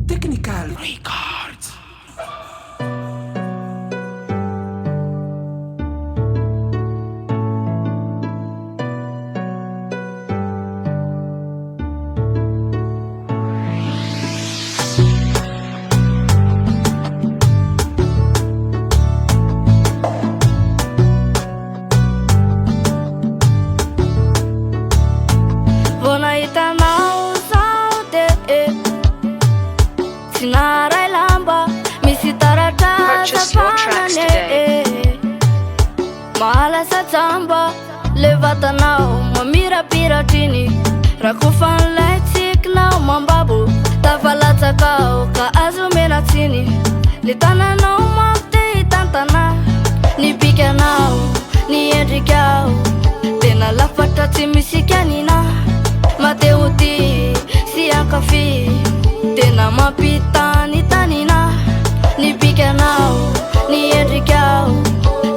Technical Records. Purchase your tracks today. Mahalasa tsamba le vatanao mamirapiratrini rakofan'ilay tsikinao mambabo tafalatsakao ka azo menatsiny le tananao mamte hitantana ny bikanao ny endrikao tena lafatra tsy misy kanina mateo ty sy ankafy tena mampitany tanina ny bikanao ny endrikao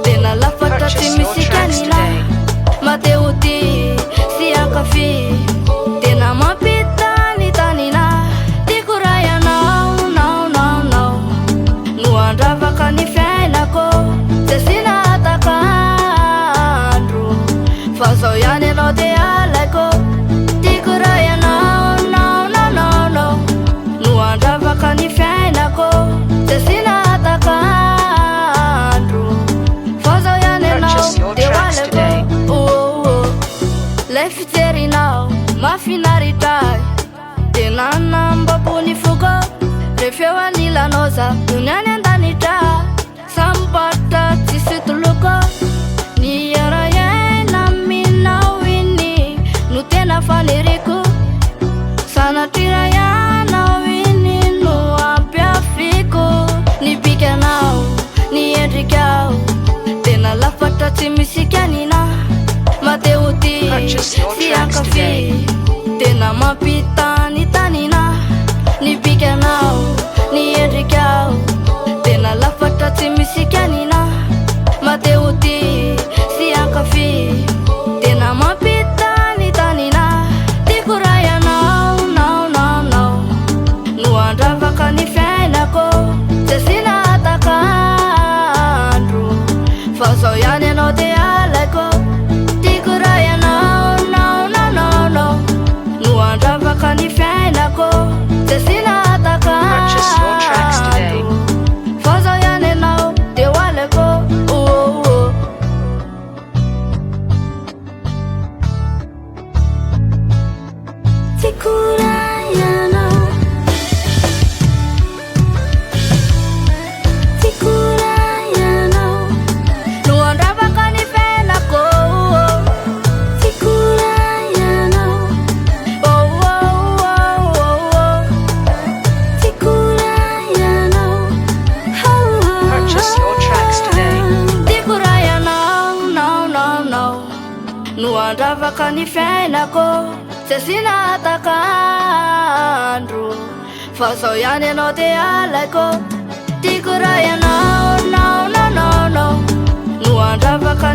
tena lafatra tsy misy kanina mateo ty sy ankafy tena mampitany tanina tiako raha ianao nao no andravaka ny fiainako tsy asina atakandro fa zao ihany ianao de alaiko tiako raha ianao nao no andravaka ny fiainako tsy asina atakandro fa zao ihany ianao de alaiko lay fijerinao mafinaritra tena nambabony foko refeo anilanao za ony any andanitra sambaritra tsisy toloko ny arayaina minao iny no tena faniriko sanatrira ianao iny no ampiafiko ny bikanao ny endrikao tena lafatra tsy misy kanina mateo ty sy ankafy tena mampitany tanina ny bikanao ny endrikao tena lafatra tsy misy kanina mateo ty sy ankafy tena mampitany tanina tiako raha ianao nao no andravaka ny fiainako tsy asina atakandro fa zao ihany ianao de alaiko tiako raha ianao nao no andravaka ny fiainako tsy asina Purchase your tracks today. atakandro fa zao ihany ianao de alaiko tiako raha ianao tiako raha ianao no andravaka ny fiainako tiako raha ianao tiako raha ianao Purchase your tracks today. tiako raha ianao nao no andravaka ny fiainako tsy asina atakandro fa zao ihany ianao de alaiko tiako raha ianao nao no andravaka